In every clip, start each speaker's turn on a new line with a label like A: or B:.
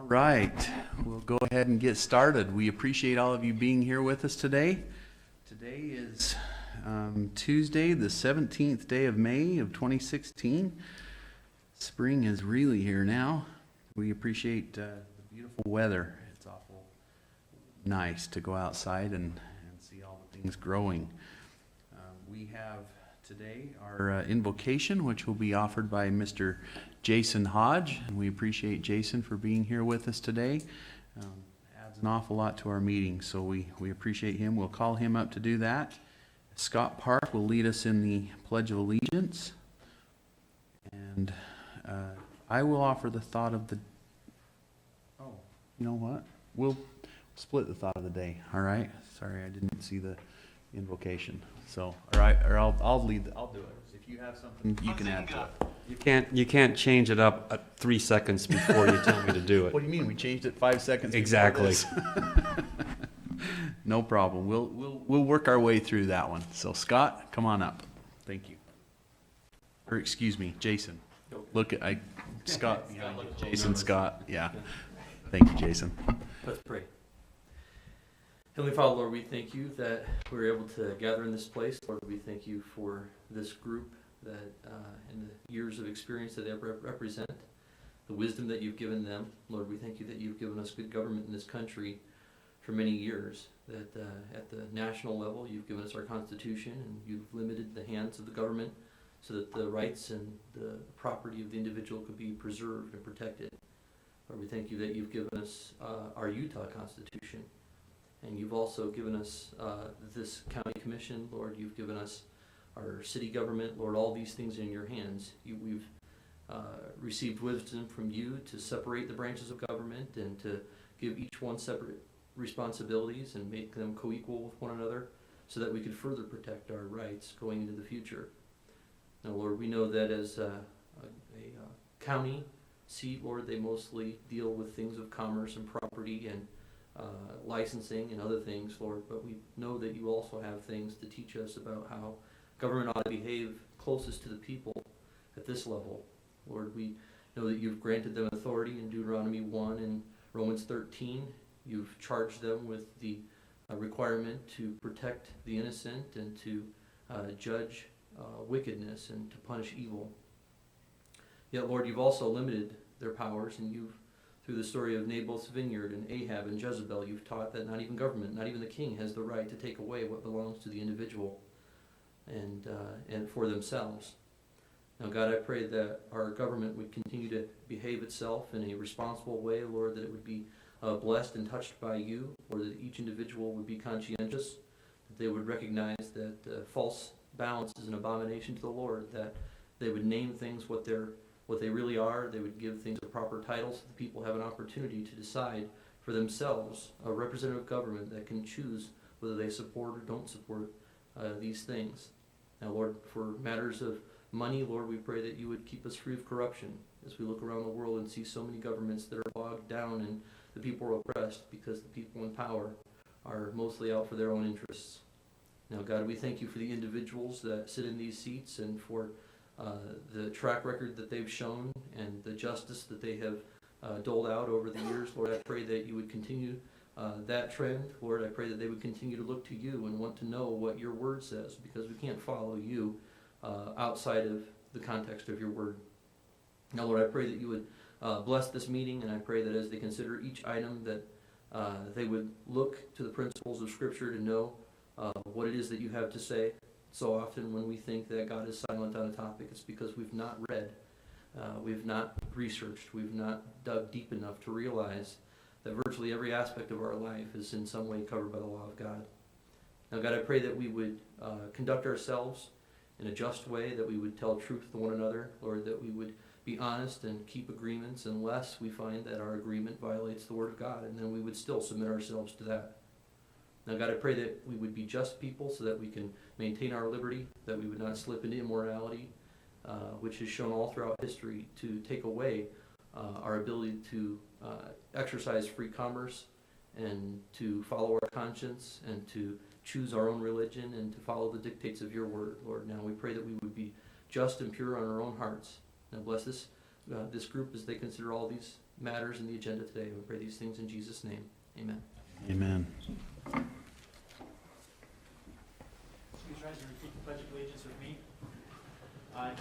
A: right, we'll go ahead and get started. We appreciate all of you being here with us today. Today is Tuesday, the 17th day of May of 2016. Spring is really here now. We appreciate the beautiful weather. It's awful nice to go outside and see all the things growing. We have today our invocation, which will be offered by Mr. Jason Hodge, and we appreciate Jason for being here with us today. Adds an awful lot to our meeting, so we appreciate him. We'll call him up to do that. Scott Park will lead us in the Pledge of Allegiance, and I will offer the thought of the... Oh, you know what? We'll split the thought of the day, all right? Sorry, I didn't see the invocation. So, all right, or I'll lead. I'll do it. If you have something, you can add to it.
B: You can't change it up at 3 seconds before you tell me to do it.
A: What do you mean? We changed it 5 seconds.
B: Exactly.
A: No problem. We'll work our way through that one. So Scott, come on up. Thank you. Or excuse me, Jason. Look at Scott behind you. Jason, Scott. Yeah. Thank you, Jason.
C: Let's pray. Heavenly Father, Lord, we thank you that we were able to gather in this place. Lord, we thank you for this group that in the years of experience that they represent, the wisdom that you've given them. Lord, we thank you that you've given us good government in this country for many years, that at the national level you've given us our Constitution and you've limited the hands of the government so that the rights and the property of the individual could be preserved and protected. Lord, we thank you that you've given us our Utah Constitution. And you've also given us this county commission, Lord. You've given us our city government, Lord. All these things in your hands. We've received wisdom from you to separate the branches of government and to give each one separate responsibilities and make them co-equal with one another so that we could further protect our rights going into the future. Now, Lord, we know that as a county seat, Lord, they mostly deal with things of commerce and property and licensing and other things, Lord, but we know that you also have things to teach us about how government ought to behave closest to the people at this level. Lord, we know that you've granted them authority in Deuteronomy 1 and Romans 13. You've charged them with the requirement to protect the innocent and to judge wickedness and to punish evil. Yet, Lord, you've also limited their powers, and you've through the story of Naboth's vineyard and Ahab and Jezebel, you've taught that not even government, not even the king, has the right to take away what belongs to the individual and for themselves. Now, God, I pray that our government would continue to behave itself in a responsible way, Lord, that it would be blessed and touched by you, or that each individual would be conscientious, that they would recognize that false balance is an abomination to the Lord, that they would name things what they really are. They would give things a proper title so the people have an opportunity to decide for themselves a representative government that can choose whether they support or don't support these things. Now, Lord, for matters of money, Lord, we pray that you would keep us free of corruption as we look around the world and see so many governments that are bogged down and the people are oppressed because the people in power are mostly out for their own interests. Now, God, we thank you for the individuals that sit in these seats and for the track record that they've shown and the justice that they have doled out over the years. Lord, I pray that you would continue that trend. Lord, I pray that they would continue to look to you and want to know what your word says, because we can't follow you outside of the context of your word. Now, Lord, I pray that you would bless this meeting, and I pray that as they consider each item that they would look to the principles of Scripture to know what it is that you have to say. So often when we think that God is silent on a topic, it's because we've not read, we've not researched, we've not dug deep enough to realize that virtually every aspect of our life is in some way covered by the law of God. Now, God, I pray that we would conduct ourselves in a just way, that we would tell truth to one another, Lord, that we would be honest and keep agreements unless we find that our agreement violates the Word of God, and then we would still submit ourselves to that. Now, God, I pray that we would be just people so that we can maintain our liberty, that we would not slip into immorality, which has shown all throughout history to take away our ability to exercise free commerce and to follow our conscience and to choose our own religion and to follow the dictates of your word, Lord. Now we pray that we would be just and pure on our own hearts. Now bless this this group as they consider all these matters in the agenda today. We pray these things in Jesus' name. Amen.
A: Amen.
D: Please rise and repeat the Pledge of Allegiance with me. I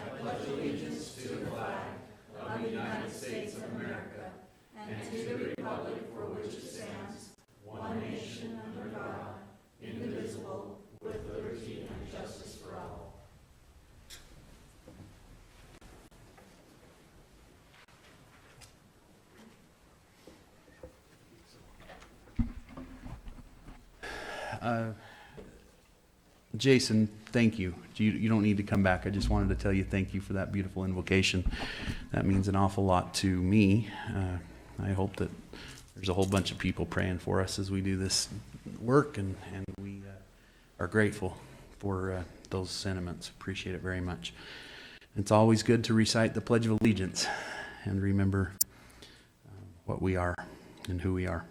A: Jason, thank you. You don't need to come back. I just wanted to tell you thank you for that beautiful invocation. That means an awful lot to me. I hope that there's a whole bunch of people praying for us as we do this work, and we are grateful for those sentiments. Appreciate it very much. It's always good to recite the Pledge of Allegiance and remember what we are and who we are.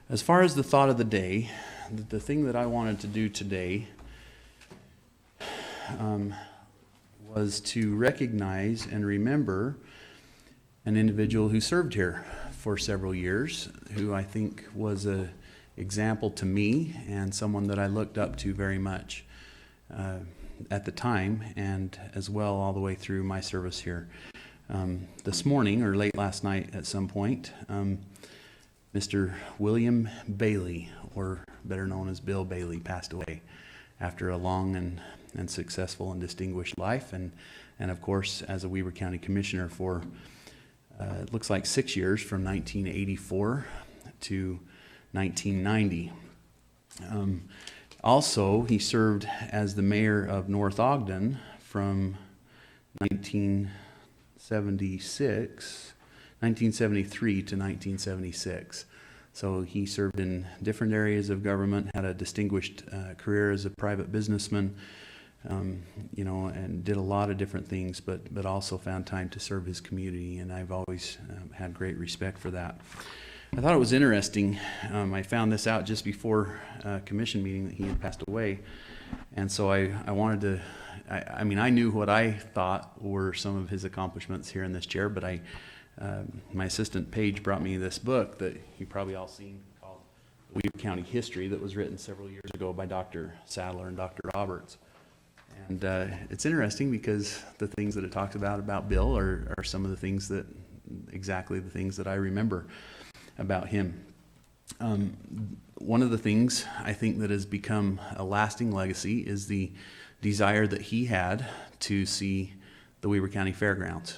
A: As far as the thought of the day, the thing that I wanted to do today was to recognize and remember an individual who served here for several years, who I think was an example to me and someone that I looked up to very much at the time, and as well all the way through my service here. This morning, or late last night at some point, Mr. William Bailey, or better known as Bill Bailey, passed away after a long and successful and distinguished life, and of course as a Weber County Commissioner for it looks like 6 years, from 1984 to 1990. Also, he served as the mayor of North Ogden from 1973 to 1976. So he served in different areas of government, had a distinguished career as a private businessman, and did a lot of different things, but also found time to serve his community, and I've always had great respect for that. I thought it was interesting. I found this out just before a commission meeting that he had passed away, and so I wanted to, I knew what I thought were some of his accomplishments here in this chair, but my assistant Paige brought me this book that you probably all seen called Weber County History, that was written several years ago by Dr. Sadler and Dr. Roberts. And it's interesting because the things that it talks about Bill are some of the things that, exactly the things that I remember about him. One of the things I think that has become a lasting legacy is the desire that he had to see the Weber County Fairgrounds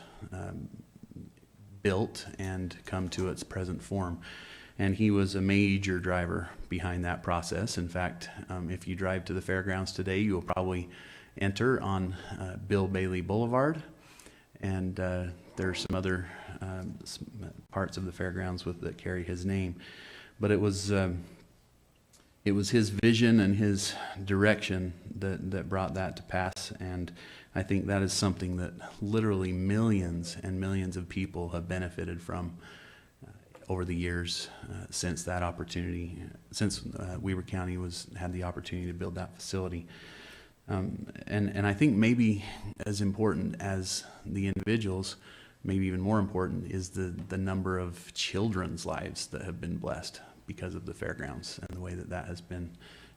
A: built and come to its present form. And he was a major driver behind that process. In fact, if you drive to the fairgrounds today, you will probably enter on Bill Bailey Boulevard, and there's some other parts of the fairgrounds that carry his name. But it was his vision and his direction that brought that to pass, and I think that is something that literally millions and millions of people have benefited from over the years since that opportunity, since Weber County had the opportunity to build that facility. And I think maybe as important as the individuals, maybe even more important, is the number of children's lives that have been blessed because of the fairgrounds and the way that has been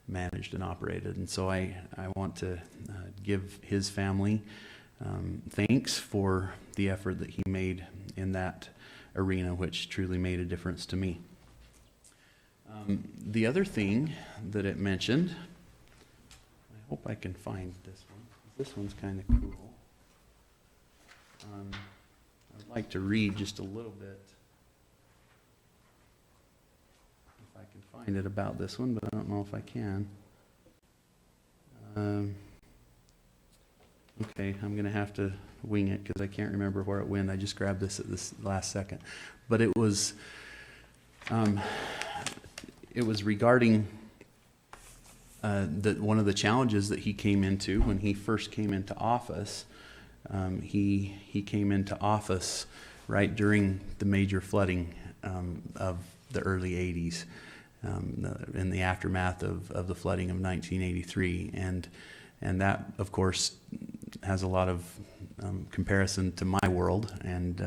A: managed and operated. And so I want to give his family thanks for the effort that he made in that arena, which truly made a difference to me. The other thing that it mentioned, I hope I can find this one. This one's kind of cool. I'd like to read just a little bit, if I can find it, about this one, but I don't know if I can. Okay, I'm going to have to wing it because I can't remember where it went. I just grabbed this at this last second. But it was regarding one of the challenges that he came into when he first came into office. He came into office right during the major flooding of the early 80s, in the aftermath of the flooding of 1983. And that, of course, has a lot of comparison to my world, and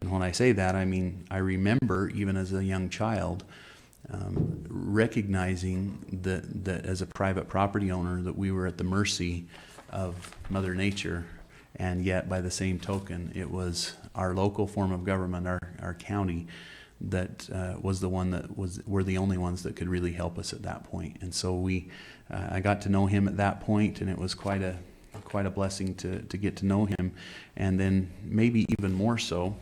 A: when I say that, I mean I remember even as a young child recognizing that as a private property owner that we were at the mercy of Mother Nature, and yet by the same token it was our local form of government, our county, that was the one that were the only ones that could really help us at that point. And so I got to know him at that point, and it was quite a blessing to get to know him, and then maybe even more so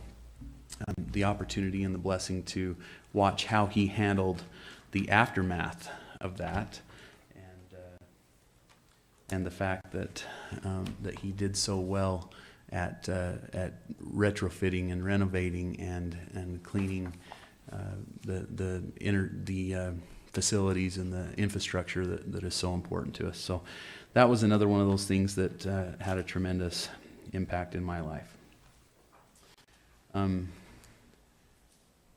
A: the opportunity and the blessing to watch how he handled the aftermath of that, and the fact that he did so well at retrofitting and renovating and cleaning the facilities and the infrastructure that is so important to us. So that was another one of those things that had a tremendous impact in my life.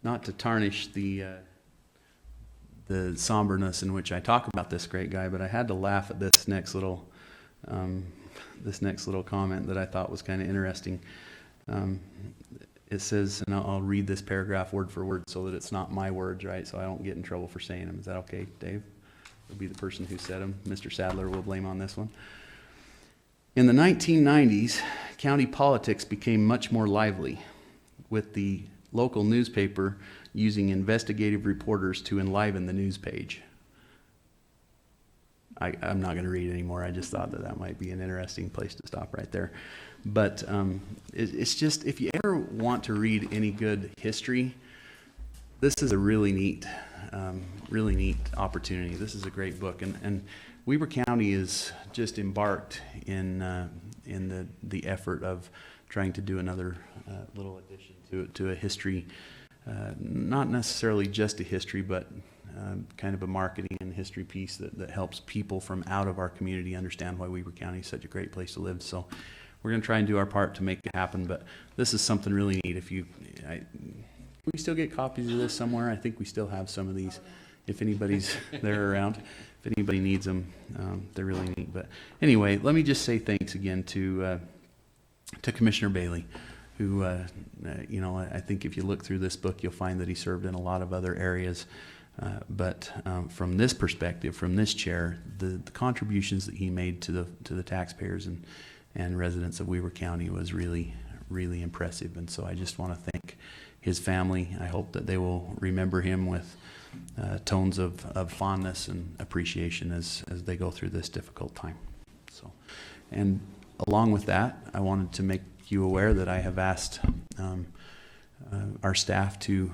A: Not to tarnish the somberness in which I talk about this great guy, but I had to laugh at this next little comment that I thought was kind of interesting. It says, and I'll read this paragraph word for word so that it's not my words, right? So I don't get in trouble for saying them. Is that okay, Dave? It'll be the person who said them. Mr. Sadler will blame on this one. In the 1990s, county politics became much more lively, with the local newspaper using investigative reporters to enliven the news page. I'm not going to read anymore. I just thought that might be an interesting place to stop right there. But it's just, if you ever want to read any good history, this is a really neat opportunity. This is a great book. And Weber County is just embarked in the effort of trying to do another little addition to a history, not necessarily just a history, but kind of a marketing and history piece that helps people from out of our community understand why Weber County is such a great place to live. So we're going to try and do our part to make it happen, but this is something really neat. We still get copies of this somewhere. I think we still have some of these if anybody's there around. If anybody needs them, they're really neat. But anyway, let me just say thanks again to Commissioner Bailey, who, I think if you look through this book, you'll find that he served in a lot of other areas. But from this perspective, from this chair, the contributions that he made to the taxpayers and residents of Weber County was really, really impressive. And so I just want to thank his family. I hope that they will remember him with tones of fondness and appreciation as they go through this difficult time. So, and along with that, I wanted to make you aware that I have asked our staff to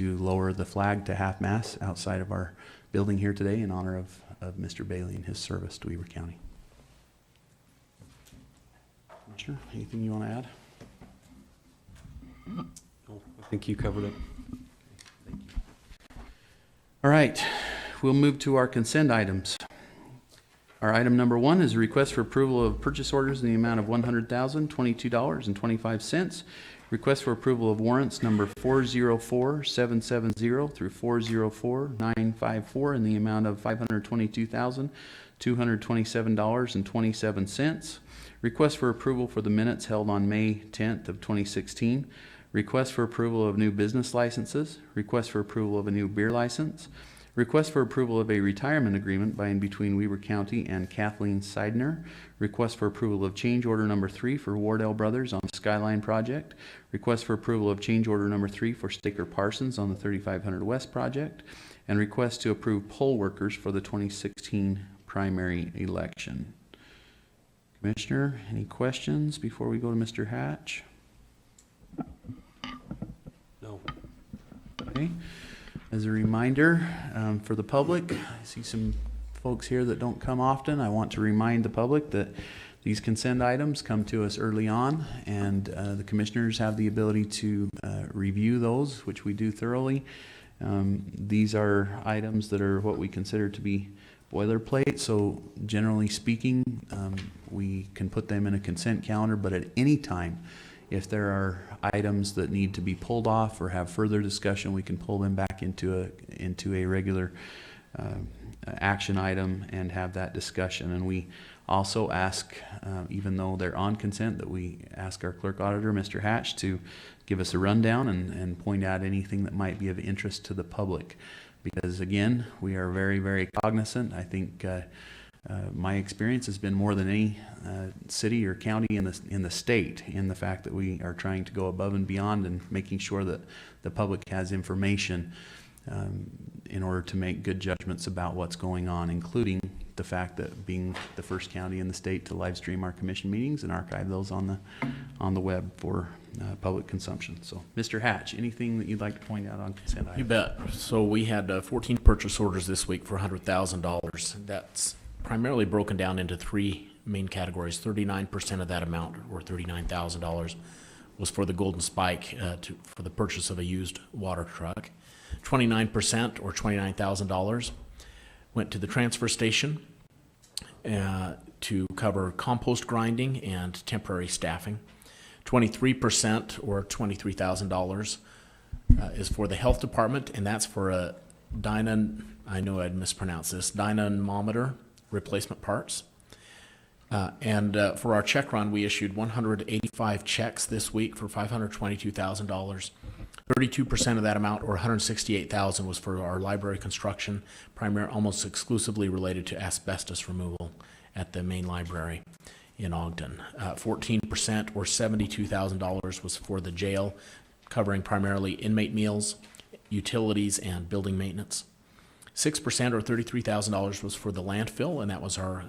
A: lower the flag to half-mast outside of our building here today in honor of Mr. Bailey and his service to Weber County. Commissioner, anything you want to add?
B: No, I think you covered it.
A: Thank you. All right, we'll move to our consent items. Our item number 1 is a request for approval of purchase orders in the amount of $100,022.25. Request for approval of warrants number 404770 through 404954 in the amount of $522,227.27. Request for approval for the minutes held on May 10th of 2016. Request for approval of new business licenses. Request for approval of a new beer license. Request for approval of a retirement agreement by and between Weber County and Kathleen Seidner. Request for approval of change order number 3 for Wardell Brothers on the Skyline project. Request for approval of change order number 3 for Staker Parsons on the 3500 West project. And request to approve poll workers for the 2016 primary election. Commissioner, any questions before we go to Mr. Hatch?
B: No.
A: Okay. As a reminder for the public, I see some folks here that don't come often. I want to remind the public that these consent items come to us early on, and the commissioners have the ability to review those, which we do thoroughly. These are items that are what we consider to be boilerplate, so generally speaking, we can put them in a consent calendar, but at any time, if there are items that need to be pulled off or have further discussion, we can pull them back into a regular action item and have that discussion. And we also ask, even though they're on consent, that we ask our clerk auditor, Mr. Hatch, to give us a rundown and point out anything that might be of interest to the public. Because again, we are very, very cognizant. I think my experience has been more than any city or county in the state in the fact that we are trying to go above and beyond and making sure that the public has information in order to make good judgments about what's going on, including the fact that being the first county in the state to live stream our commission meetings and archive those on the web for public consumption. So, Mr. Hatch, anything that you'd like to point out on consent items?
E: You bet. So we had 14 purchase orders this week for $100,000. That's primarily broken down into three main categories. 39% of that amount, or $39,000, was for the Golden Spike for the purchase of a used water truck. 29%, or $29,000, went to the transfer station to cover compost grinding and temporary staffing. 23%, or $23,000, is for the health department, and that's for a I know I'd mispronounce this, dynamometer replacement parts. And for our check run, we issued 185 checks this week for $522,000. 32% of that amount, or $168,000, was for our library construction, almost exclusively related to asbestos removal at the main library in Ogden. 14%, or $72,000, was for the jail, covering primarily inmate meals, utilities, and building maintenance. 6%, or $33,000, was for the landfill, and that was our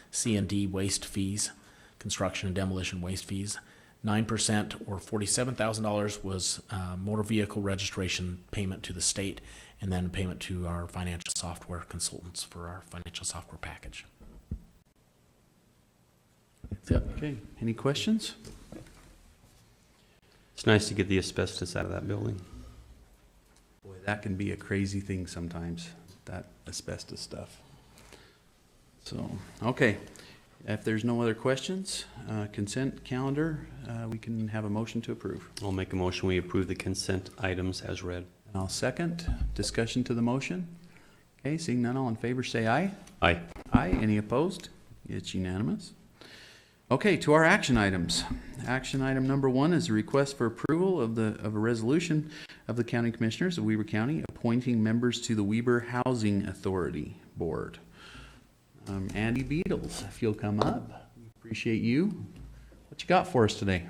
E: C&D waste fees, construction and demolition waste fees. 9%, or $47,000, was motor vehicle registration payment to the state, and then payment to our financial software consultants for our financial software package. That's it.
A: Okay, any questions?
B: It's nice to get the asbestos out of that building.
A: Boy, that can be a crazy thing sometimes, that asbestos stuff. So, okay, if there's no other questions, consent calendar, we can have a motion to approve.
B: I'll make a motion, we approve the consent items as read.
A: And I'll second. Discussion to the motion? Okay, seeing none, all in favor say aye.
B: Aye.
A: Aye, any opposed? It's unanimous. Okay, to our action items. Action item number 1 is a request for approval of a resolution of the County Commissioners of Weber County appointing members to the Weber Housing Authority Board. Andy Beatles, if you'll come up, we appreciate you. What you got for us today?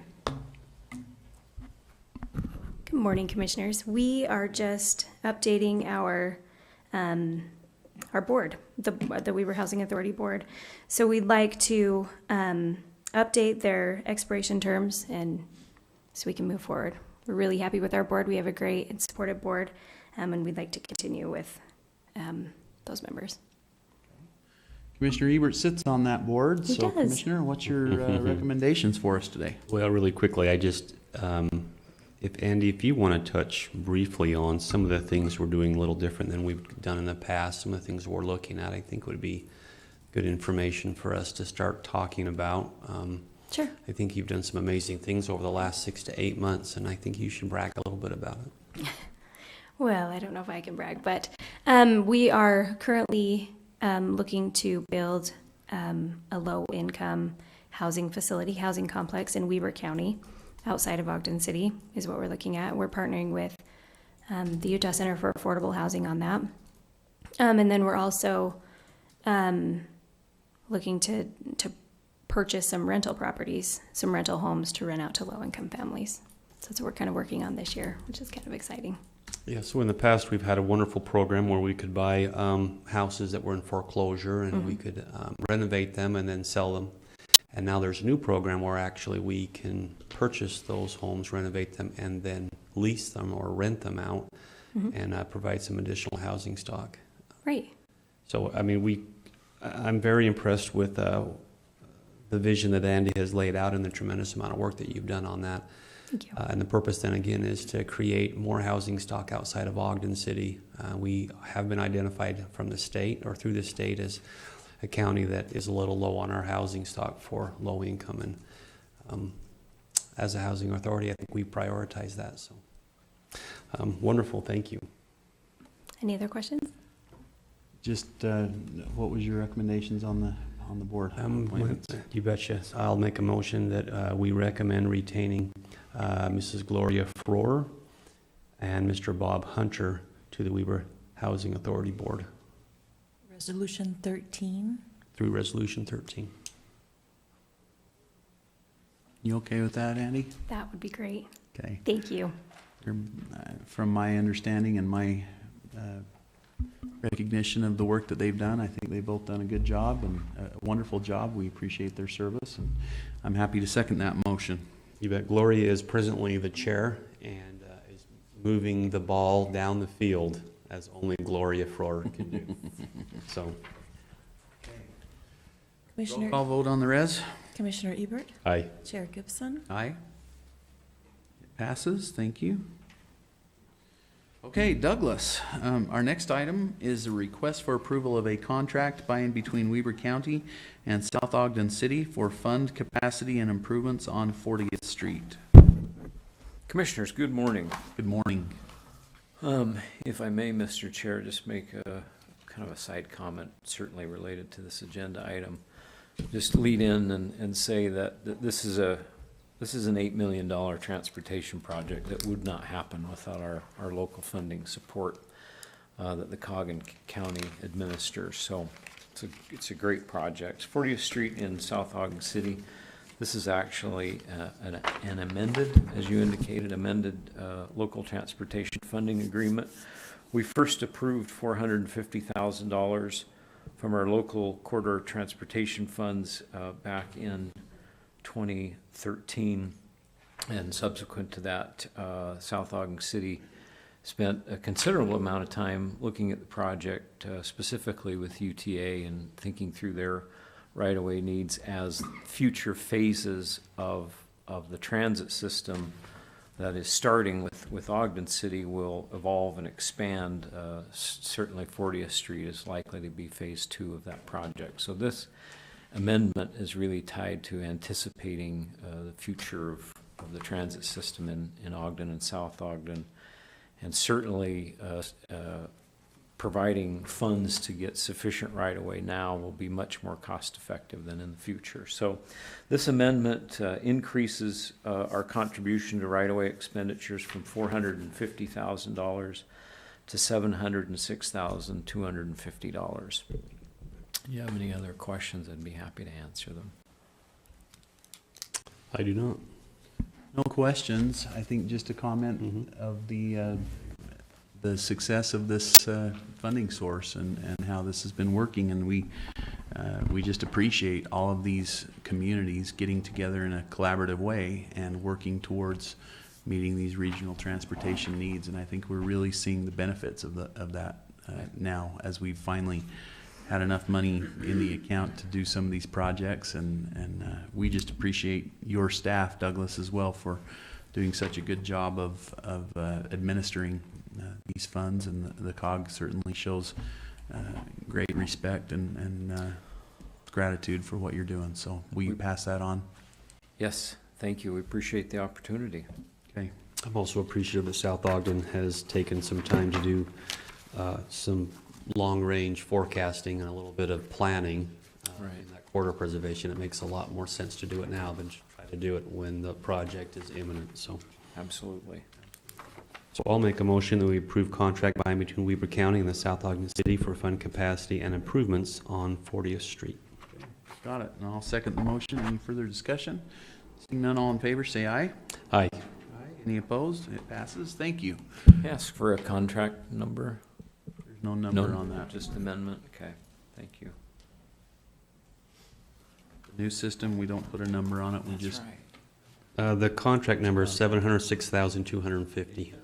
F: Good morning, Commissioners. We are just updating our board, the Weber Housing Authority Board. So we'd like to update their expiration terms and so we can move forward. We're really happy with our board. We have a great and supportive board, and we'd like to continue with those members.
A: Commissioner Ebert sits on that board.
F: He
A: So
F: does.
A: Commissioner, what's your recommendations for us today?
B: Well, really quickly, I just, if Andy, if you want to touch briefly on some of the things we're doing a little different than we've done in the past, some of the things we're looking at, I think would be good information for us to start talking about.
F: Sure.
B: I think you've done some amazing things over the last 6 to 8 months, and I think you should brag a little bit about it.
F: Well, I don't know if I can brag, but we are currently looking to build a low-income housing facility, housing complex in Weber County, outside of Ogden City, is what we're looking at. We're partnering with the Utah Center for Affordable Housing on that. And then we're also looking to purchase some rental properties, some rental homes to rent out to low-income families. So that's what we're kind of working on this year, which is kind of exciting.
B: Yeah, so in the past, we've had a wonderful program where we could buy houses that were in foreclosure, and we could renovate them and then sell them. And now there's a new program where actually we can purchase those homes, renovate them, and then lease them or rent them out and provide some additional housing stock.
F: Right.
B: So, I mean, I'm very impressed with the vision that Andy has laid out and the tremendous amount of work that you've done on that.
F: Thank you.
B: And the purpose then again is to create more housing stock outside of Ogden City. We have been identified from the state or through the state as a county that is a little low on our housing stock for low income. And as a housing authority, I think we prioritize that. So wonderful. Thank you.
F: Any other questions?
A: Just what was your recommendations on on the board appointments?
B: You betcha. I'll make a motion that we recommend retaining Mrs. Gloria Frohr and Mr. Bob Hunter to the Weber Housing Authority Board
G: Resolution 13.
B: through Resolution 13.
A: You okay with that, Andy?
F: That would be great.
A: Okay.
F: Thank you.
A: From my understanding and my recognition of the work that they've done, I think they've both done a good job and a wonderful job. We appreciate their service, and I'm happy to second that motion.
B: You bet. Gloria is presently the chair and is moving the ball down the field as only Gloria Frohr can do. So,
G: Commissioner,
A: Call vote on the res?
G: Commissioner Ebert,
B: aye.
G: Chair Gibson.
A: Aye. It passes, thank you. Okay, Douglas, our next item is a request for approval of a contract by and between Weber County and South Ogden City for fund capacity and improvements on 40th Street.
H: Commissioners, good morning.
A: Good morning.
H: If I may, Mr. Chair, just make a kind of a side comment, certainly related to this agenda item. Just lead in and say that this is an $8 million transportation project that would not happen without our local funding support that the Coggin County administers. So it's a great project. 40th Street in South Ogden City. This is actually an amended, as you indicated, local transportation funding agreement. We first approved $450,000 from our local corridor transportation funds back in 2013. And subsequent to that, South Ogden City spent a considerable amount of time looking at the project, specifically with UTA and thinking through their right-of-way needs as future phases of the transit system that is starting with Ogden City will evolve and expand. Certainly 40th Street is likely to be phase 2 of that project. So this amendment is really tied to anticipating the future of the transit system in Ogden and South Ogden, and certainly providing funds to get sufficient right-of-way now will be much more cost-effective than in the future. So this amendment increases our contribution to right-of-way expenditures from $450,000 to $706,250. If you have any other questions, I'd be happy to answer them.
B: I do not.
A: No questions. I think just a comment of the success of this funding source and how this has been working, and we just appreciate all of these communities getting together in a collaborative way and working towards meeting these regional transportation needs. And I think we're really seeing the benefits of that now, as we've finally had enough money in the account to do some of these projects, and we just appreciate your staff, Douglas, as well, for doing such a good job of administering these funds, and the COG certainly shows great respect and gratitude for what you're doing. So we pass that on.
H: Yes, thank you. We appreciate the opportunity.
A: Okay.
B: I'm also appreciative that South Ogden has taken some time to do some long-range forecasting and a little bit of planning
H: Right.
B: in that corridor preservation. It makes a lot more sense to do it now than to try to do it when the project is imminent. So
H: Absolutely.
B: I'll make a motion that we approve contract by and between Weber County and the South Ogden City for fund capacity and improvements on 40th Street.
A: Got it. And I'll second the motion. Any further discussion? Seeing none, all in favor, say aye.
B: Aye.
A: Any opposed? It passes. Thank you.
H: Ask for a contract number.
A: There's no number on that.
H: Just amendment. Okay, thank you.
A: The new system, we don't put a number on it. We just
H: right.
B: The contract number is $706,250.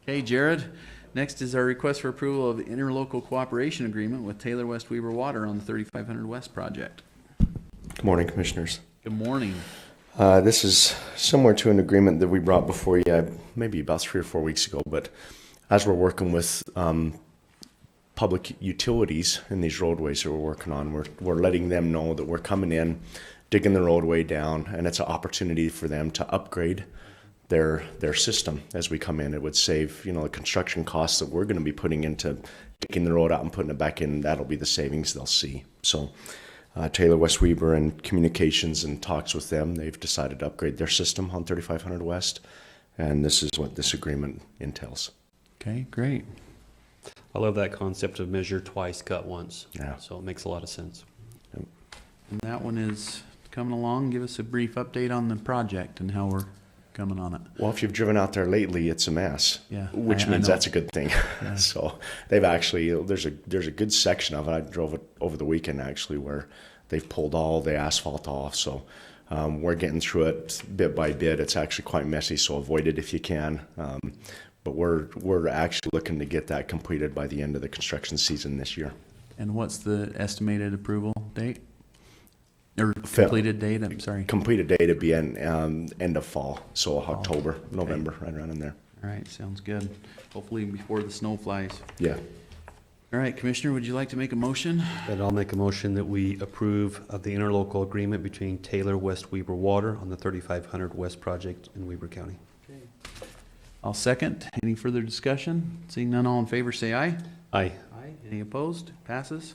A: Okay, Jared. Next is our request for approval of the interlocal cooperation agreement with Taylor West Weaver Water on the 3500 West project.
I: Good morning, Commissioners.
A: Good morning.
I: This is similar to an agreement that we brought before you maybe about 3 or 4 weeks ago, but as we're working with public utilities in these roadways that we're working on, we're letting them know that we're coming in, digging the roadway down, and it's an opportunity for them to upgrade their system as we come in. It would save, the construction costs that we're going to be putting into taking the road out and putting it back in, that'll be the savings they'll see. So Taylor West Weber and communications and talks with them, they've decided to upgrade their system on 3500 West, and this is what this agreement entails.
A: Okay, great.
B: I love that concept of measure twice, cut once.
I: Yeah.
B: So it makes a lot of sense.
A: And that one is coming along. Give us a brief update on the project and how we're coming on it.
I: Well, if you've driven out there lately, it's a mess.
A: Yeah,
I: Which
A: I
I: means
A: know.
I: that's a good thing.
A: Yeah.
I: So they've actually, there's a good section of it. I drove it over the weekend actually, where they've pulled all the asphalt off. So we're getting through it bit by bit. It's actually quite messy, so avoid it if you can. But we're actually looking to get that completed by the end of the construction season this year.
A: And what's the estimated approval date? Or
I: Phil.
A: completed date, I'm sorry.
I: Completed day to be end of fall, so October, November, right around in there.
A: All right, sounds good. Hopefully before the snow flies.
I: Yeah.
A: All right, Commissioner, would you like to make a motion?
B: And I'll make a motion that we approve of the interlocal agreement between Taylor West Weber Water on the 3500 West project in Weber County.
A: I'll second. Any further discussion? Seeing none, all in favor, say aye.
B: Aye.
A: Aye. Any opposed? Passes.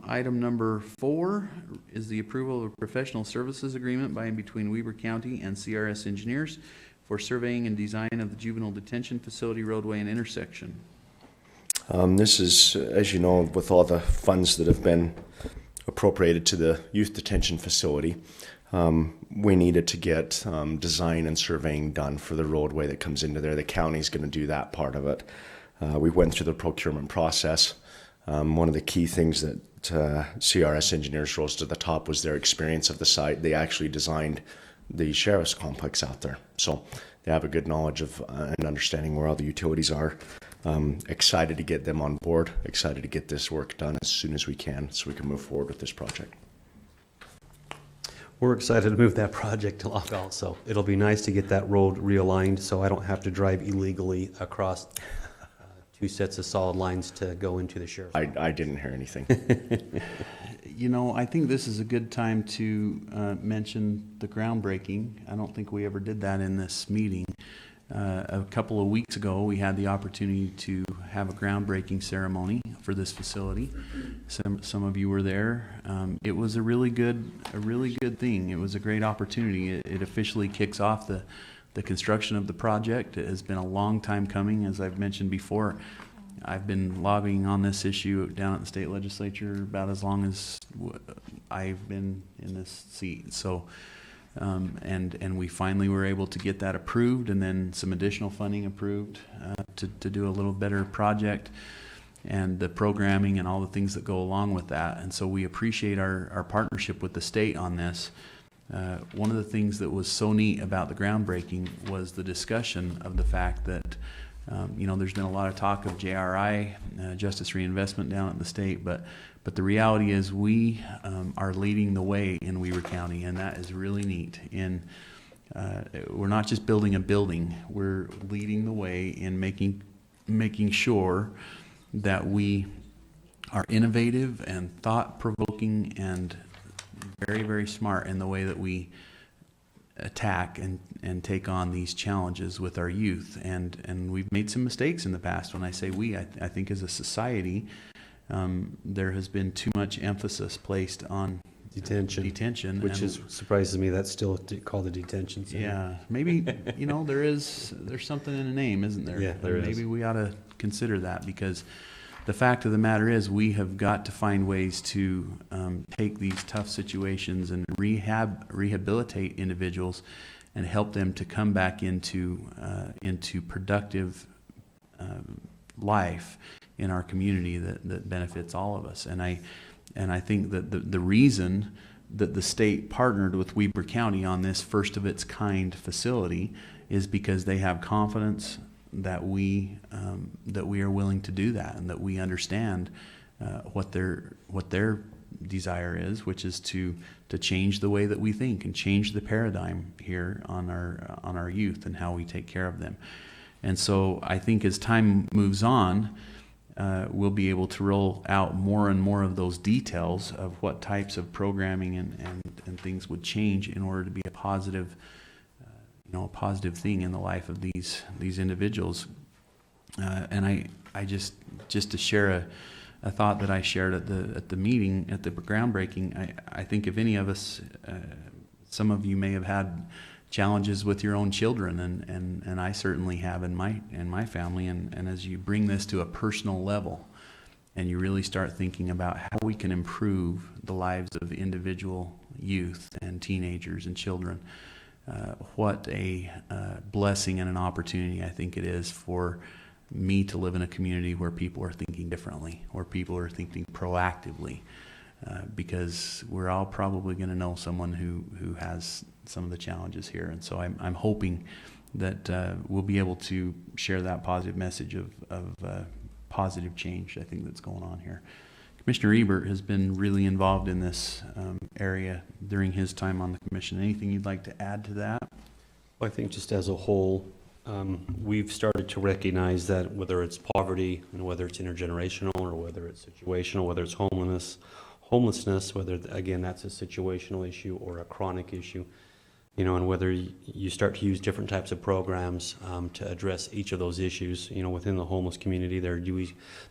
A: Item number 4 is the approval of a professional services agreement by and between Weber County and CRS Engineers for surveying and design of the juvenile detention facility roadway and intersection.
I: This is, as you know, with all the funds that have been appropriated to the youth detention facility, we needed to get design and surveying done for the roadway that comes into there. The county's going to do that part of it. We went through the procurement process. One of the key things that CRS Engineers rose to the top was their experience of the site. They actually designed the sheriff's complex out there. So they have a good knowledge of and understanding where all the utilities are. Excited to get them on board, excited to get this work done as soon as we can so we can move forward with this project.
B: We're excited to move that project along also. It'll be nice to get that road realigned so I don't have to drive illegally across two sets of solid lines to go into the sheriff's.
I: I didn't hear anything.
A: You know, I think this is a good time to mention the groundbreaking. I don't think we ever did that in this meeting. A couple of weeks ago, we had the opportunity to have a groundbreaking ceremony for this facility. Some of you were there. It was a really good thing. It was a great opportunity. It officially kicks off the construction of the project. It has been a long time coming, as I've mentioned before. I've been lobbying on this issue down at the state legislature about as long as I've been in this seat. So, and we finally were able to get that approved, and then some additional funding approved to do a little better project, and the programming and all the things that go along with that. And so we appreciate our partnership with the state on this. One of the things that was so neat about the groundbreaking was the discussion of the fact that there's been a lot of talk of JRI, Justice Reinvestment down at the state, but the reality is we are leading the way in Weber County, and that is really neat. We're not just building a building, we're leading the way in making sure that we are innovative and thought-provoking and very, very smart in the way that we attack and take on these challenges with our youth. And we've made some mistakes in the past. When I say we, I think as a society, there has been too much emphasis placed on detention.
B: Which
A: and
B: surprises me. That's still called a detention center.
A: yeah, maybe, there's something in the name, isn't there?
B: Yeah, there
A: And
B: is.
A: maybe we ought to consider that, because the fact of the matter is we have got to find ways to take these tough situations and rehabilitate individuals and help them to come back into productive life in our community that benefits all of us. And I think that the reason that the state partnered with Weber County on this first of its kind facility is because they have confidence that we are willing to do that, and that we understand what their desire is, which is to change the way that we think and change the paradigm here on our youth and how we take care of them. And so I think as time moves on, we'll be able to roll out more and more of those details of what types of programming and things would change in order to be a positive thing in the life of these individuals. And just to share a thought that I shared at the meeting, at the groundbreaking, I think if any of us, some of you may have had challenges with your own children, and I certainly have in my family, and as you bring this to a personal level, and you really start thinking about how we can improve the lives of individual youth and teenagers and children, what a blessing and an opportunity I think it is for me to live in a community where people are thinking differently, where people are thinking proactively, because we're all probably going to know someone who has some of the challenges here. And so I'm hoping that we'll be able to share that positive message of positive change, I think, that's going on here. Commissioner Ebert has been really involved in this area during his time on the commission. Anything you'd like to add to that?
B: Well, I think just as a whole, we've started to recognize that whether it's poverty and whether it's intergenerational or whether it's situational, whether it's homelessness, whether, again, that's a situational issue or a chronic issue, and whether you start to use different types of programs to address each of those issues. Within the homeless community, they're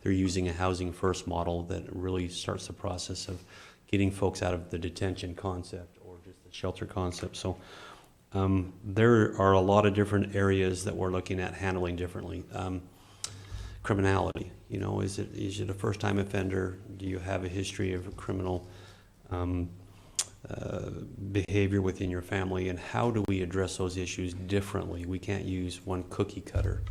B: using a housing first model that really starts the process of getting folks out of the detention concept or just the shelter concept. So there are a lot of different areas that we're looking at handling differently. Criminality, is it a first-time offender? Do you have a history of criminal behavior within your family? And how do we address those issues differently? We can't use one cookie cutter.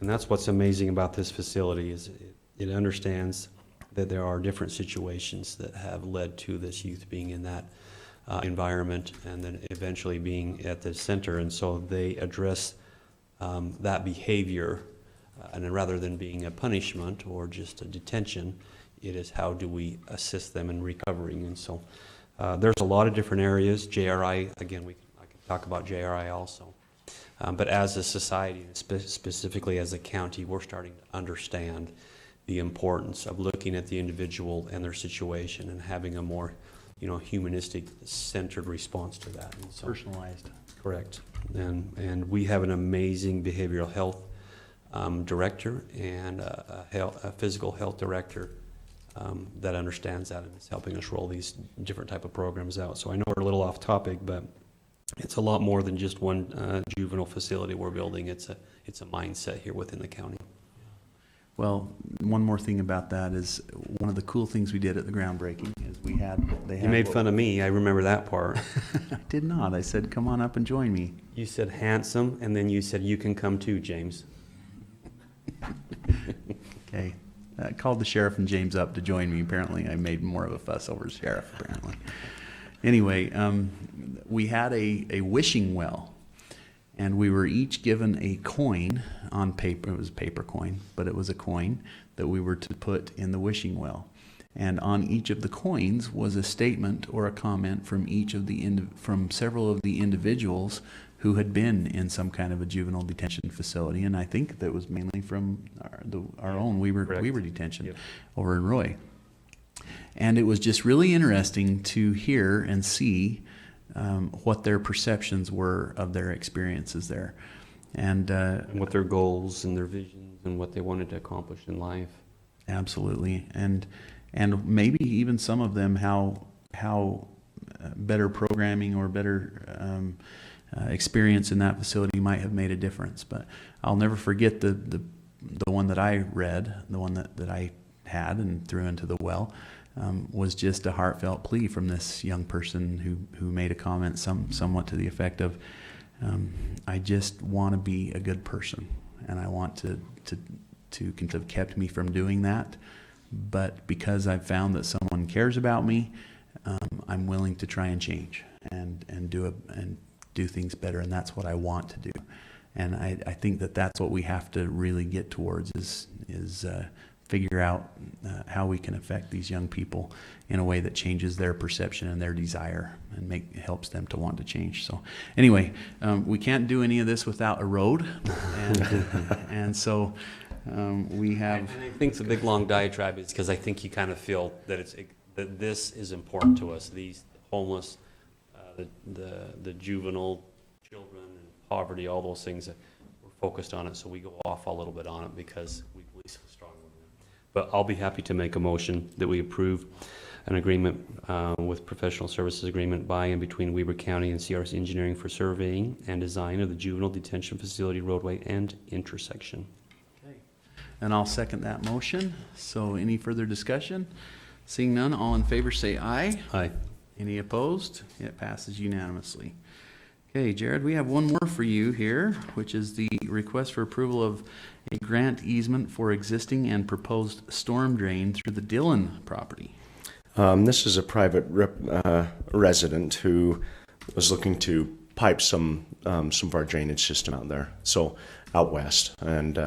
B: And that's what's amazing about this facility is it understands that there are different situations that have led to this youth being in that environment and then eventually being at the center. And so they address that behavior, and rather than being a punishment or just a detention, it is how do we assist them in recovering. And so there's a lot of different areas. JRI, again, I can talk about JRI also. But as a society, specifically as a county, we're starting to understand the importance of looking at the individual and their situation and having a more humanistic centered response to that. And so,
A: Personalized.
B: correct. And we have an amazing behavioral health director and a physical health director that understands that and is helping us roll these different type of programs out. So I know we're a little off topic, but it's a lot more than just one juvenile facility we're building. It's a mindset here within the county.
A: Well, one more thing about that is one of the cool things we did at the groundbreaking is they had.
B: You made fun of me. I remember that part.
A: I did not. I said, "Come on up and join me."
B: You said handsome, and then you said you can come too, James.
A: Okay. I called the sheriff and James up to join me. Apparently, I made more of a fuss over the sheriff, apparently. Anyway, we had a wishing well, and we were each given a coin on paper. It was a paper coin, but it was a coin that we were to put in the wishing well. And on each of the coins was a statement or a comment from from several of the individuals who had been in some kind of a juvenile detention facility, and I think that was mainly from our own Weaver detention over in Roy. And it was just really interesting to hear and see what their perceptions were of their experiences there, and
B: what their goals and their visions and what they wanted to accomplish in life.
A: Absolutely, and maybe even some of them how better programming or better experience in that facility might have made a difference. But I'll never forget the one that I read, the one that I had and threw into the well, was just a heartfelt plea from this young person who made a comment somewhat to the effect of, I just want to be a good person, and I want to have kept me from doing that. But because I've found that someone cares about me, I'm willing to try and change and do things better, and that's what I want to do. And I think that's what we have to really get towards is figure out how we can affect these young people in a way that changes their perception and their desire and helps them to want to change. So anyway, we can't do any of this without a road, and so we have.
B: And I think the big long diatribe is because I think you kind of feel that that this is important to us. These homeless, the juvenile children and poverty, all those things that we're focused on it. So we go off a little bit on it because we believe so strongly But I'll be happy to make a motion that we approve an agreement with professional services agreement by and between Weber County and CRC Engineering for surveying and design of the juvenile detention facility roadway and intersection.
A: And I'll second that motion. So any further discussion? Seeing none, all in favor say aye.
B: Aye.
A: Any opposed? It passes unanimously. Okay, Jared, we have one more for you here, which is the request for approval of a grant easement for existing and proposed storm drain through the Dillon property.
I: This is a private resident who was looking to pipe some of our drainage system out there, so out west. And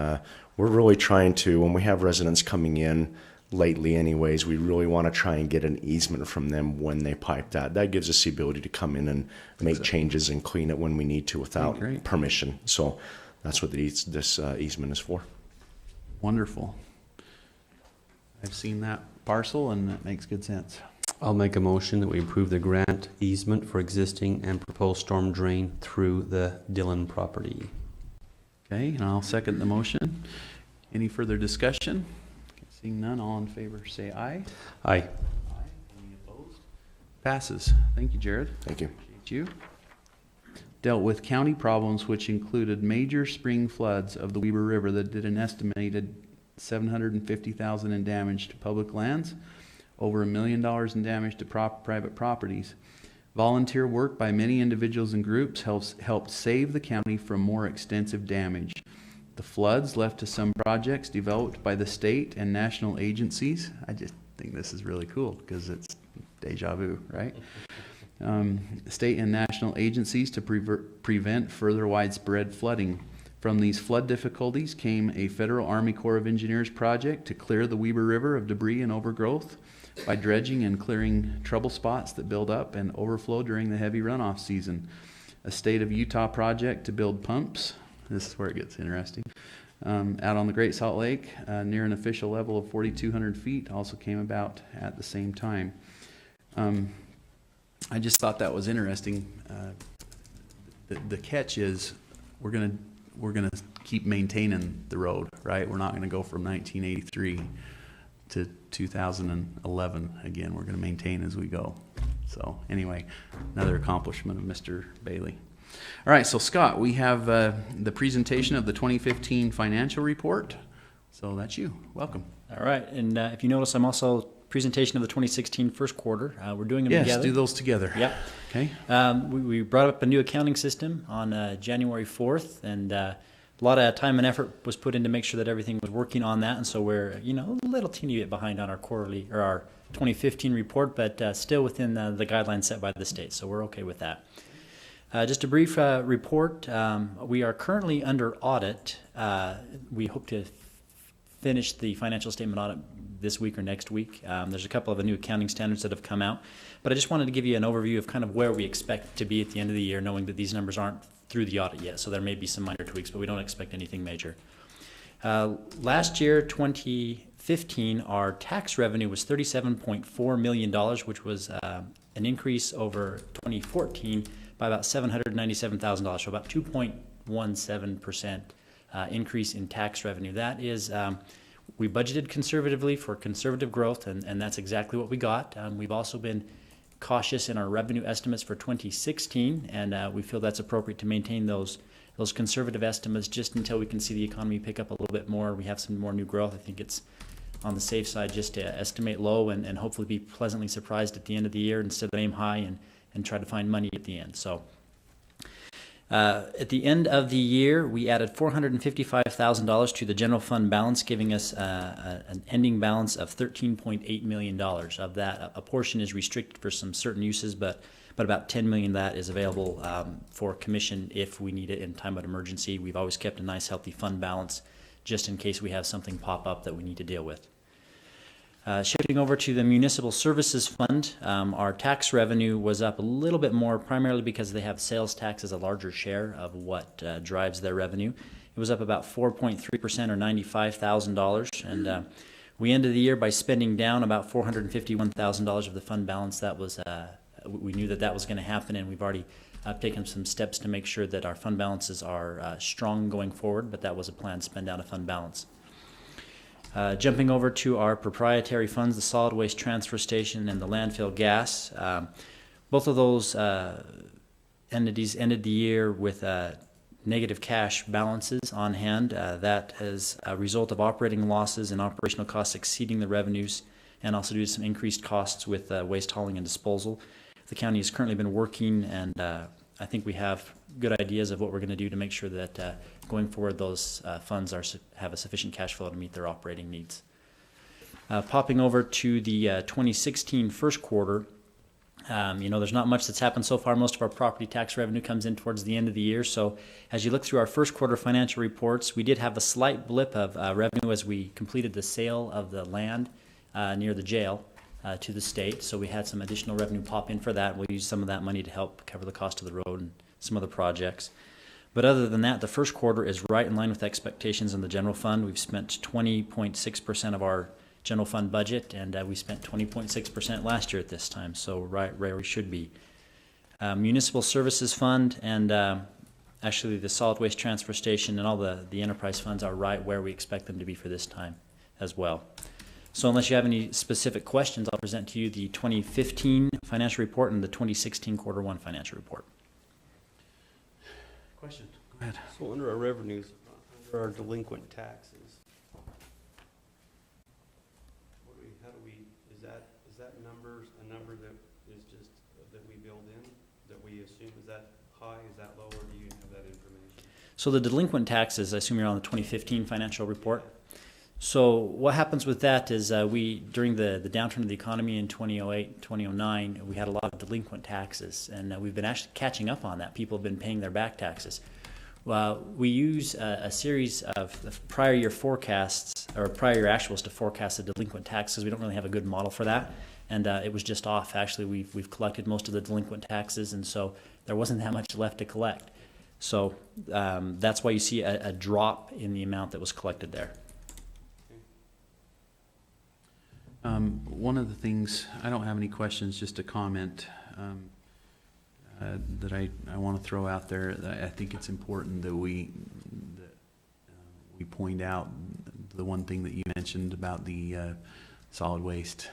I: we're really trying to, when we have residents coming in lately anyways, we really want to try and get an easement from them when they pipe that. That gives us the ability to come in and make changes and clean it when we need to without
A: Great.
I: permission. So that's what this easement is for.
A: Wonderful. I've seen that parcel and that makes good sense.
B: I'll make a motion that we approve the grant easement for existing and proposed storm drain through the Dillon property.
A: Okay, and I'll second the motion. Any further discussion? Seeing none, all in favor say aye.
B: Aye.
A: Aye. Any opposed? Passes. Thank you, Jared.
I: Thank you.
A: Appreciate you. Dealt with county problems which included major spring floods of the Weber River that did an estimated $750,000 in damage to public lands, over $1 million in damage to private properties. Volunteer work by many individuals and groups helped save the county from more extensive damage. The floods left to some projects developed by the state and national agencies. I just think this is really cool because it's deja vu, right? State and national agencies to prevent further widespread flooding. From these flood difficulties came a Federal Army Corps of Engineers project to clear the Weber River of debris and overgrowth by dredging and clearing trouble spots that build up and overflow during the heavy runoff season. A State of Utah project to build pumps. This is where it gets interesting. Out on the Great Salt Lake, near an official level of 4,200 feet, also came about at the same time. I just thought that was interesting. The catch is we're gonna keep maintaining the road, right? We're not gonna go from 1983 to 2011 again. We're gonna maintain as we go. So anyway, another accomplishment of Mr. Bailey. All right, so Scott, we have the presentation of the 2015 financial report. So that's you. Welcome.
D: All right, and if you notice, I'm also presentation of the 2016 first quarter. We're doing them together.
A: Yes, do those together.
D: Yep.
A: Okay.
D: We brought up a new accounting system on January 4th, and a lot of time and effort was put in to make sure that everything was working on that. And so we're, a little teeny bit behind on our quarterly or our 2015 report, but still within the guidelines set by the state. So we're okay with that. Just a brief report. We are currently under audit. We hope to finish the financial statement audit this week or next week. There's a couple of new accounting standards that have come out, but I just wanted to give you an overview of kind of where we expect to be at the end of the year, knowing that these numbers aren't through the audit yet, so there may be some minor tweaks, but we don't expect anything major. Last year, 2015, our tax revenue was $37.4 million, which was an increase over 2014 by about $797,000, so about 2.17% increase in tax revenue. That is, we budgeted conservatively for conservative growth, and that's exactly what we got. We've also been cautious in our revenue estimates for 2016, and we feel that's appropriate to maintain those conservative estimates just until we can see the economy pick up a little bit more. We have some more new growth. I think it's on the safe side just to estimate low and hopefully be pleasantly surprised at the end of the year instead of aim high and try to find money at the end. So at the end of the year, we added $455,000 to the general fund balance, giving us an ending balance of $13.8 million. Of that, a portion is restricted for some certain uses, but about $10 million of that is available for commission if we need it in time of emergency. We've always kept a nice, healthy fund balance just in case we have something pop up that we need to deal with. Shifting over to the Municipal Services Fund, our tax revenue was up a little bit more, primarily because they have sales tax as a larger share of what drives their revenue. It was up about 4.3% or $95,000, and we ended the year by spending down about $451,000 of the fund balance. That was we knew that was going to happen, and we've already taken some steps to make sure that our fund balances are strong going forward, but that was a planned spend down of fund balance. Jumping over to our proprietary funds, the solid waste transfer station and the landfill gas. Both of those entities ended the year with negative cash balances on hand. That is a result of operating losses and operational costs exceeding the revenues, and also due to some increased costs with waste hauling and disposal. The county has currently been working, and I think we have good ideas of what we're going to do to make sure that going forward those funds have a sufficient cash flow to meet their operating needs. Popping over to the 2016 first quarter, there's not much that's happened so far. Most of our property tax revenue comes in towards the end of the year. So as you look through our first quarter financial reports, we did have a slight blip of revenue as we completed the sale of the land near the jail to the state. So we had some additional revenue pop in for that. We'll use some of that money to help cover the cost of the road and some other projects. But other than that, the first quarter is right in line with expectations in the general fund. We've spent 20.6% of our general fund budget, and we spent 20.6% last year at this time, so right where we should be. Municipal Services Fund and actually the Solid Waste Transfer Station and all the enterprise funds are right where we expect them to be for this time as well. So unless you have any specific questions, I'll present to you the 2015 financial report and the 2016 quarter one financial report.
A: Question? Go ahead.
B: So under our revenues, under our delinquent taxes, is that a number that is just, that we build in, that we assume, is that high, is that low, or do you have that information?
D: So the delinquent taxes, I assume you're on the 2015 financial report. So what happens with that is during the downturn of the economy in 2008, 2009, we had a lot of delinquent taxes, and we've been actually catching up on that. People have been paying their back taxes. We use a series of prior year forecasts or prior year actuals to forecast the delinquent taxes. We don't really have a good model for that, and it was just off. Actually, we've collected most of the delinquent taxes, and so there wasn't that much left to collect. So that's why you see a drop in the amount that was collected there.
A: One of the things, I don't have any questions, just a comment that I want to throw out there. That I think it's important that we point out the one thing that you mentioned about the solid waste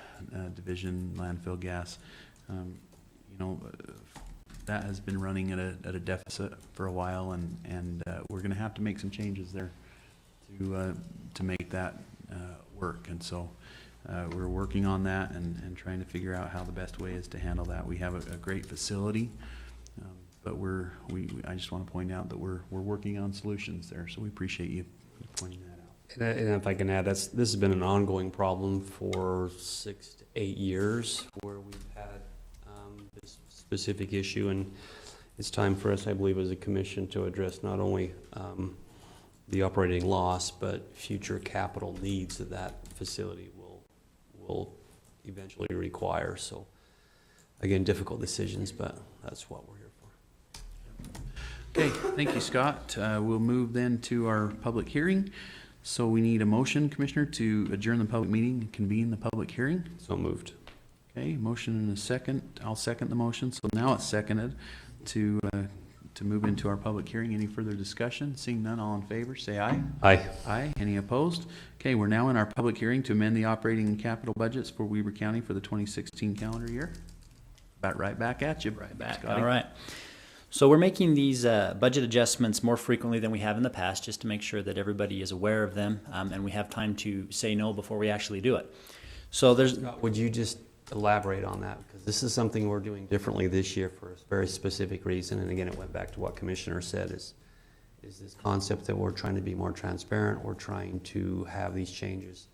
A: division, landfill gas. That has been running at a deficit for a while, and we're going to have to make some changes there to make that work. And so we're working on that and trying to figure out how the best way is to handle that. We have a great facility, but I just want to point out that we're working on solutions there. So we appreciate you pointing that out.
B: And if I can add, this has been an ongoing problem for 6 to 8 years where we've had this specific issue, and it's time for us, I believe, as a commission to address not only the operating loss, but future capital needs that facility will eventually require. So again, difficult decisions, but that's what we're here for.
A: Okay, thank you, Scott. We'll move then to our public hearing. So we need a motion, Commissioner, to adjourn the public meeting and convene the public hearing.
B: So moved.
A: Okay, motion and a second. I'll second the motion. So now it's seconded to move into our public hearing. Any further discussion? Seeing none, all in favor, say aye.
B: Aye.
A: Aye. Any opposed? Okay, we're now in our public hearing to amend the operating and capital budgets for Weber County for the 2016 calendar year. About right back at you.
D: Right back.
A: Scotty.
D: All right. So we're making these budget adjustments more frequently than we have in the past, just to make sure that everybody is aware of them, and we have time to say no before we actually do it. So
B: Would you just elaborate on that? Because this is something we're doing differently this year for a very specific reason. And again, it went back to what Commissioner said is this concept that we're trying to be more transparent. We're trying to have these changes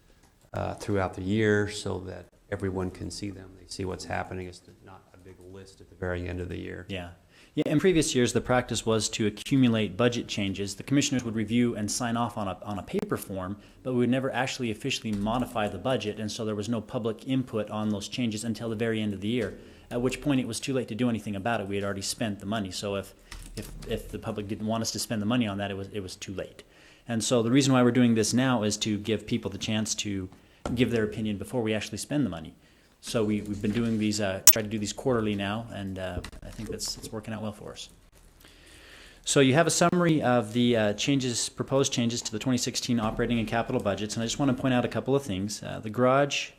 B: throughout the year so that everyone can see them. They see what's happening. It's not a big list at the very end of the year.
D: Yeah. Yeah, in previous years, the practice was to accumulate budget changes. The commissioners would review and sign off on a paper form, but we would never actually officially modify the budget, and so there was no public input on those changes until the very end of the year, at which point it was too late to do anything about it. We had already spent the money, so if the public didn't want us to spend the money on that, it was too late. And so the reason why we're doing this now is to give people the chance to give their opinion before we actually spend the money. So we've been doing these, try to do these quarterly now, and I think it's working out well for us. So you have a summary of the proposed changes to the 2016 operating and capital budgets, and I just want to point out a couple of things. The garage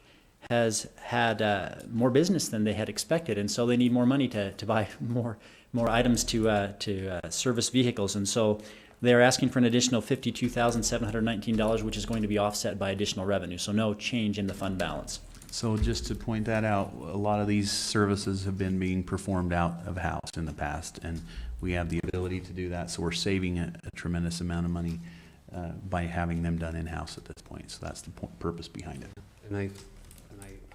D: has had more business than they had expected, and so they need more money to buy more items to service vehicles, and so they're asking for an additional $52,719, which is going to be offset by additional revenue. So no change in the fund balance.
A: So just to point that out, a lot of these services have been being performed out of house in the past, and we have the ability to do that, so we're saving a tremendous amount of money by having them done in-house at this point. So that's the purpose behind it.
B: And if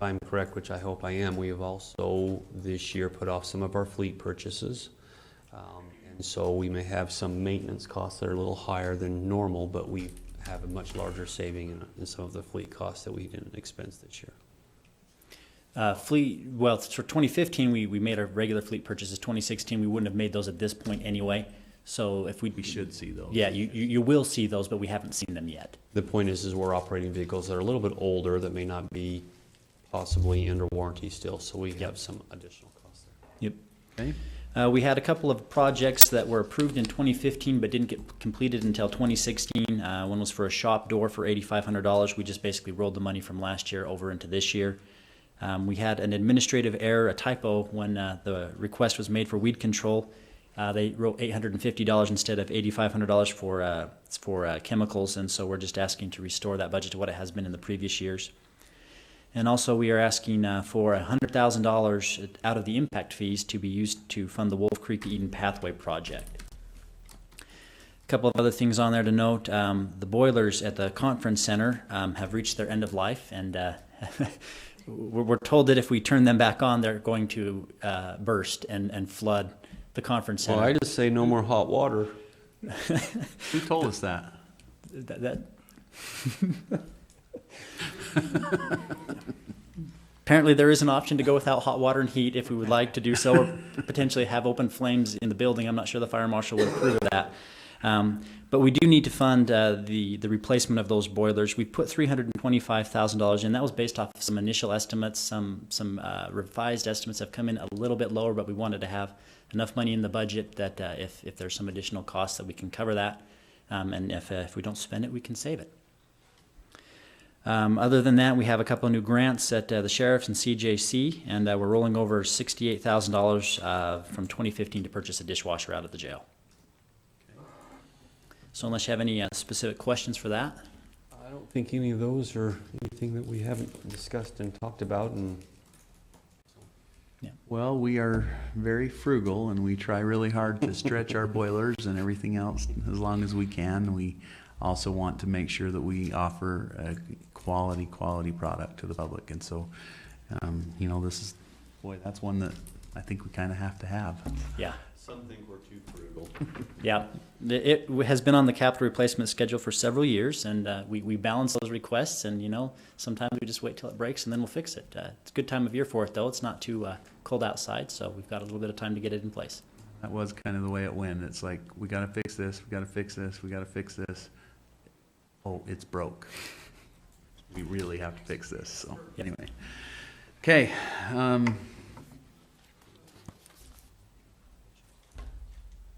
B: I'm correct, which I hope I am, we have also this year put off some of our fleet purchases. And so we may have some maintenance costs that are a little higher than normal, but we have a much larger saving in some of the fleet costs that we didn't expense this year.
D: Well, for 2015, we made our regular fleet purchases. 2016, we wouldn't have made those at this point anyway. So if we
A: should see those.
D: Yeah, you will see those, but we haven't seen them yet.
B: The point is we're operating vehicles that are a little bit older that may not be possibly under warranty still, so we have some additional costs there.
D: Yep.
A: Okay.
D: We had a couple of projects that were approved in 2015 but didn't get completed until 2016. One was for a shop door for $8,500. We just basically rolled the money from last year over into this year. We had an administrative error, a typo, when the request was made for weed control. They wrote $850 instead of $8,500 for chemicals, and so we're just asking to restore that budget to what it has been in the previous years. And also we are asking for $100,000 out of the impact fees to be used to fund the Wolf Creek Eden Pathway project. A couple of other things on there to note. The boilers at the conference center have reached their end of life, and we're told that if we turn them back on, they're going to burst and flood the conference center.
B: Well, I just say no more hot water.
A: Who told us that?
D: Apparently there is an option to go without hot water and heat if we would like to do so, or potentially have open flames in the building. I'm not sure the fire marshal would approve of that. But we do need to fund the replacement of those boilers. We put $325,000 in. That was based off of some initial estimates. Some revised estimates have come in a little bit lower, but we wanted to have enough money in the budget that if there's some additional costs that we can cover that. And if we don't spend it, we can save it. Other than that, we have a couple of new grants at the Sheriff's and CJC, and we're rolling over $68,000 from 2015 to purchase a dishwasher out of the jail. So unless you have any specific questions for that?
B: I don't think any of those are anything that we haven't discussed and talked about. And
A: Well, we are very frugal, and we try really hard to stretch our boilers and everything else as long as we can. We also want to make sure that we offer a quality product to the public. And so, that's one that I think we kind of have to have.
D: Yeah.
B: some think we're too frugal.
D: Yeah, it has been on the capital replacement schedule for several years, and we balance those requests, and sometimes we just wait till it breaks and then we'll fix it. It's a good time of year for it, though. It's not too cold outside, so we've got a little bit of time to get it in place.
A: That was kind of the way it went. It's like, we gotta fix this, we gotta fix this, we gotta fix this. Oh, it's broke. We really have to fix this, so,
D: Yep.
A: anyway. Okay,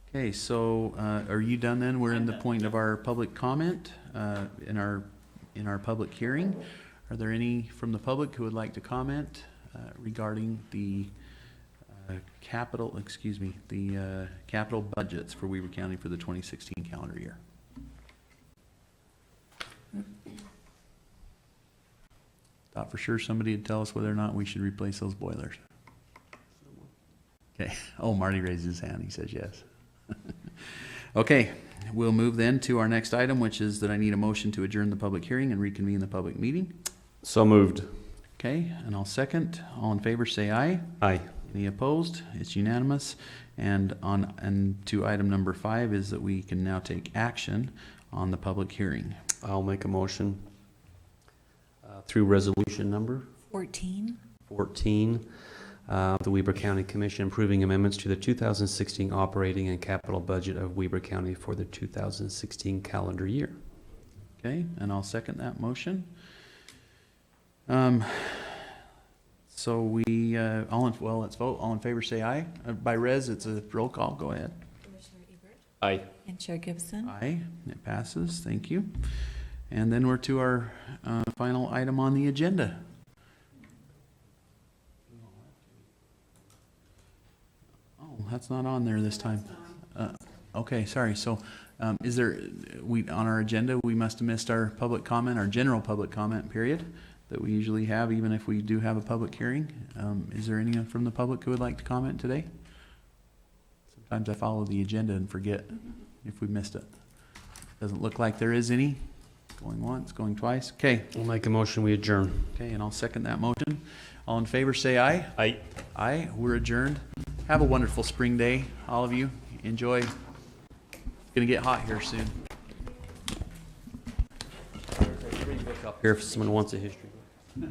A: okay, so, are you done then? We're in the point of our public comment, in our public hearing. Are there any from the public who would like to comment, regarding the, capital budgets for Weber County for the 2016 calendar year? Thought for sure somebody would tell us whether or not we should replace those boilers. Okay, oh, Marty raised his hand, he says yes. Okay, we'll move then to our next item, which is that I need a motion to adjourn the public hearing and reconvene the public meeting.
B: So moved.
A: Okay, and I'll second. All in favor, say aye.
B: Aye.
A: Any opposed? It's unanimous. And to item number 5 is that we can now take action on the public hearing.
B: I'll make a motion through resolution number
G: 14.
B: 14, the Weber County Commission approving amendments to the 2016 operating and capital budget of Weber County for the 2016 calendar year.
A: Okay, and I'll second that motion. So let's vote. All in favor, say aye. By res, it's a roll call. Go ahead.
G: Commissioner Ebert,
E: Aye.
G: And Chair Gibson.
A: Aye, it passes, thank you. And then we're to our final item on the agenda. Oh, that's not on there this time. Okay, sorry, so is there, on our agenda, we must have missed our public comment, our general public comment period that we usually have, even if we do have a public hearing. Is there anyone from the public who would like to comment today? Sometimes I follow the agenda and forget if we missed it. Doesn't look like there is any. Going once, going twice. Okay,
B: I'll make a motion, we adjourn.
A: okay, and I'll second that motion. All in favor, say aye.
E: Aye.
A: Aye, we're adjourned. Have a wonderful spring day, all of you. Enjoy. It's gonna get hot here soon.
B: Here if someone wants a history book.